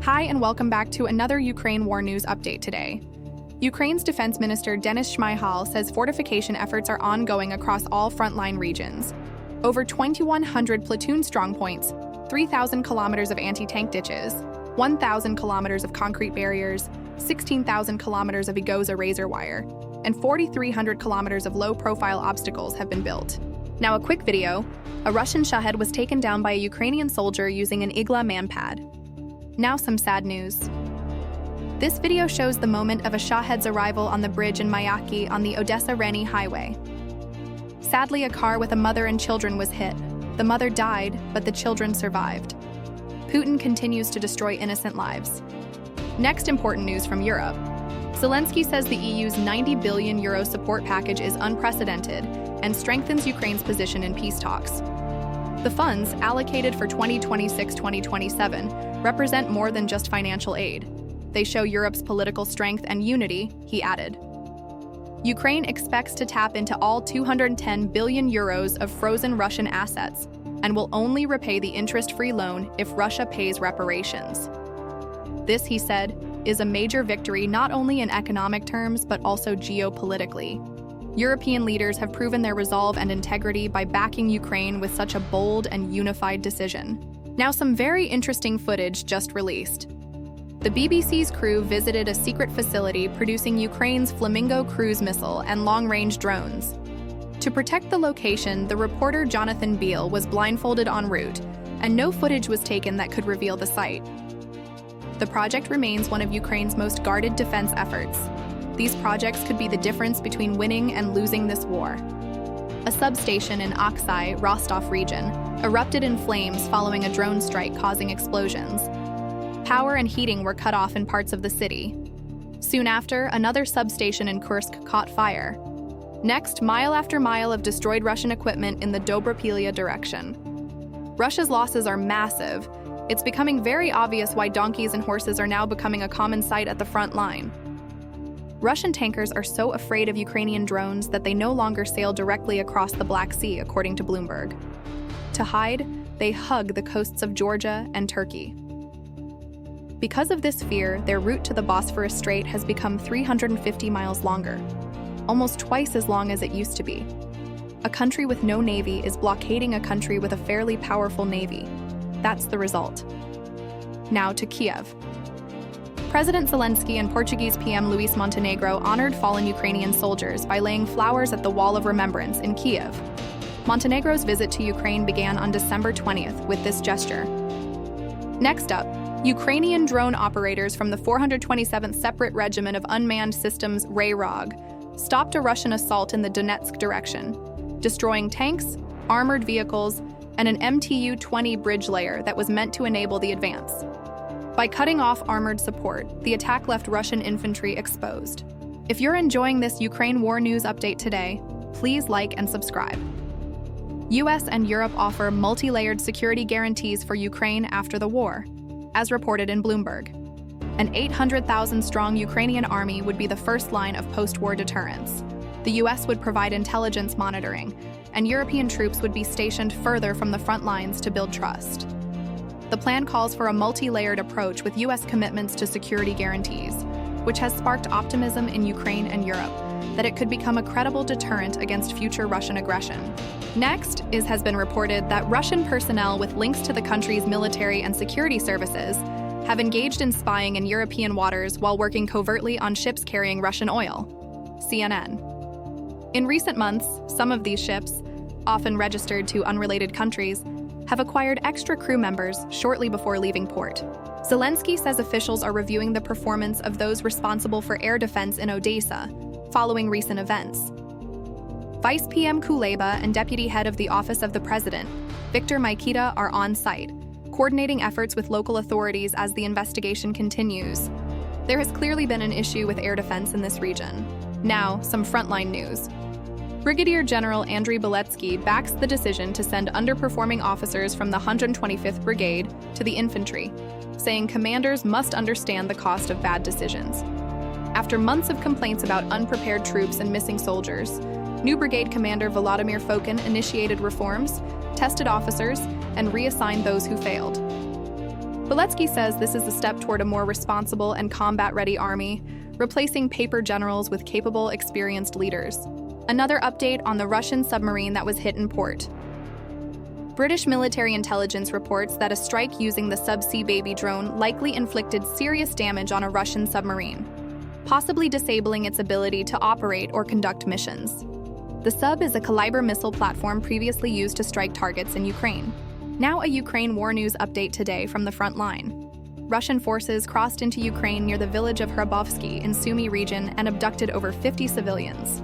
Hi and welcome back to another Ukraine war news update today. Ukraine's Defense Minister Denis Shmyhal says fortification efforts are ongoing across all frontline regions. Over 2,100 platoon strongpoints, 3,000 kilometers of anti-tank ditches, 1,000 kilometers of concrete barriers, 16,000 kilometers of Odesa razor wire, and 4,300 kilometers of low-profile obstacles have been built. Now a quick video. A Russian Shahed was taken down by a Ukrainian soldier using an Igla MANPAD. Now some sad news. This video shows the moment of a Shahed's arrival on the bridge in Mayaki on the Odesa-Reni highway. Sadly, a car with a mother and children was hit. The mother died, but the children survived. Putin continues to destroy innocent lives. Next important news from Europe. Zelensky says the EU's €90 billion support package is unprecedented and strengthens Ukraine's position in peace talks. The funds, allocated for 2026-2027, represent more than just financial aid. They show Europe's political strength and unity, he added. Ukraine expects to tap into all €210 billion of frozen Russian assets and will only repay the interest-free loan if Russia pays reparations. This, he said, is a major victory not only in economic terms but also geopolitically. European leaders have proven their resolve and integrity by backing Ukraine with such a bold and unified decision. Now some very interesting footage just released. The BBC's crew visited a secret facility producing Ukraine's Flamingo cruise missile and long-range drones. To protect the location, the reporter Jonathan Beale was blindfolded en route, and no footage was taken that could reveal the site. The project remains one of Ukraine's most guarded defense efforts. These projects could be the difference between winning and losing this war. A substation in Aksai, Rostov region, erupted in flames following a drone strike causing explosions. Power and heating were cut off in parts of the city. Soon after, another substation in Kursk caught fire. Next, mile after mile of destroyed Russian equipment in the Dobropilya direction. Russia's losses are massive. It's becoming very obvious why donkeys and horses are now becoming a common sight at the front line. Russian tankers are so afraid of Ukrainian drones that they no longer sail directly across the Black Sea, according to Bloomberg. To hide, they hug the coasts of Georgia and Turkey. Because of this fear, their route to the Bosphorus Strait has become 350 miles longer, almost twice as long as it used to be. A country with no navy is blockading a country with a fairly powerful navy. That's the result. Now to Kiev. President Zelensky and Portuguese PM Luis Montenegro honored fallen Ukrainian soldiers by laying flowers at the Wall of Remembrance in Kiev. Montenegro's visit to Ukraine began on December 20th with this gesture. Next up, Ukrainian drone operators from the 427th Separate Regiment of Unmanned Systems RAROG stopped a Russian assault in the Donetsk direction, destroying tanks, armored vehicles, and an MTU-20 bridge layer that was meant to enable the advance. By cutting off armored support, the attack left Russian infantry exposed. If you're enjoying this Ukraine war news update today, please like and subscribe. US and Europe offer multi-layered security guarantees for Ukraine after the war, as reported in Bloomberg. An 800,000-strong Ukrainian army would be the first line of post-war deterrence. The US would provide intelligence monitoring, and European troops would be stationed further from the front lines to build trust. The plan calls for a multi-layered approach with US commitments to security guarantees, which has sparked optimism in Ukraine and Europe that it could become a credible deterrent against future Russian aggression. Next has been reported that Russian personnel with links to the country's military and security services have engaged in spying in European waters while working covertly on ships carrying Russian oil. CNN. In recent months, some of these ships, often registered to unrelated countries, have acquired extra crew members shortly before leaving port. Zelensky says officials are reviewing the performance of those responsible for air defense in Odesa, following recent events. Vice PM Kuleba and Deputy Head of the Office of the President, Viktor Mikita, are on site, coordinating efforts with local authorities as the investigation continues. There has clearly been an issue with air defense in this region. Now, some frontline news. Brigadier General Andriy Beletsky backs the decision to send underperforming officers from the 125th Brigade to the infantry, saying commanders must understand the cost of bad decisions. After months of complaints about unprepared troops and missing soldiers, new brigade commander Volodymyr Fokin initiated reforms, tested officers, and reassigned those who failed. Zelensky says this is a step toward a more responsible and combat-ready army, replacing paper generals with capable, experienced leaders. Another update on the Russian submarine that was hit in port. British military intelligence reports that a strike using the subsea Baby drone likely inflicted serious damage on a Russian submarine, possibly disabling its ability to operate or conduct missions. The sub is a caliber missile platform previously used to strike targets in Ukraine. Now a Ukraine war news update today from the front line. Russian forces crossed into Ukraine near the village of Hrabovsky in Sumy region and abducted over 50 civilians.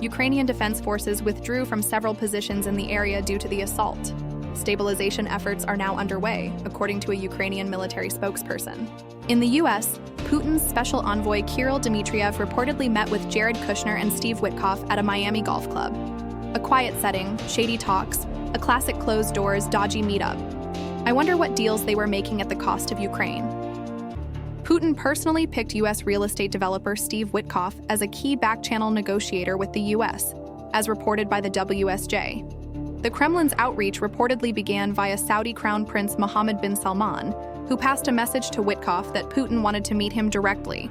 Ukrainian defense forces withdrew from several positions in the area due to the assault. Stabilization efforts are now underway, according to a Ukrainian military spokesperson. In the U.S., Putin's special envoy Kirill Dmitriev reportedly met with Jared Kushner and Steve Witkoff at a Miami golf club. A quiet setting, shady talks, a classic closed-doors, dodgy meetup. I wonder what deals they were making at the cost of Ukraine. Putin personally picked U.S. real estate developer Steve Witkoff as a key back-channel negotiator with the U.S., as reported by the WSJ. The Kremlin's outreach reportedly began via Saudi Crown Prince Mohammed bin Salman, who passed a message to Witkoff that Putin wanted to meet him directly.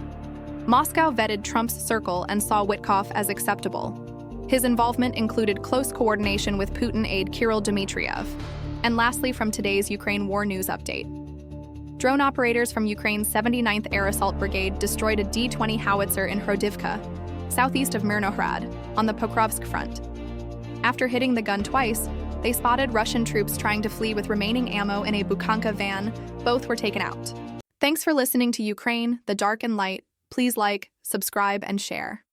Moscow vetted Trump's circle and saw Witkoff as acceptable. His involvement included close coordination with Putin aide Kirill Dmitriev. And lastly, from today's Ukraine war news update. Drone operators from Ukraine's 79th Air Assault Brigade destroyed a D-20 howitzer in Hrodivka, southeast of Myrnohrad, on the Pokrovsk front. After hitting the gun twice, they spotted Russian troops trying to flee with remaining ammo in a Bukanka van. Both were taken out. Thanks for listening to Ukraine, the Dark and Light. Please like, subscribe, and share.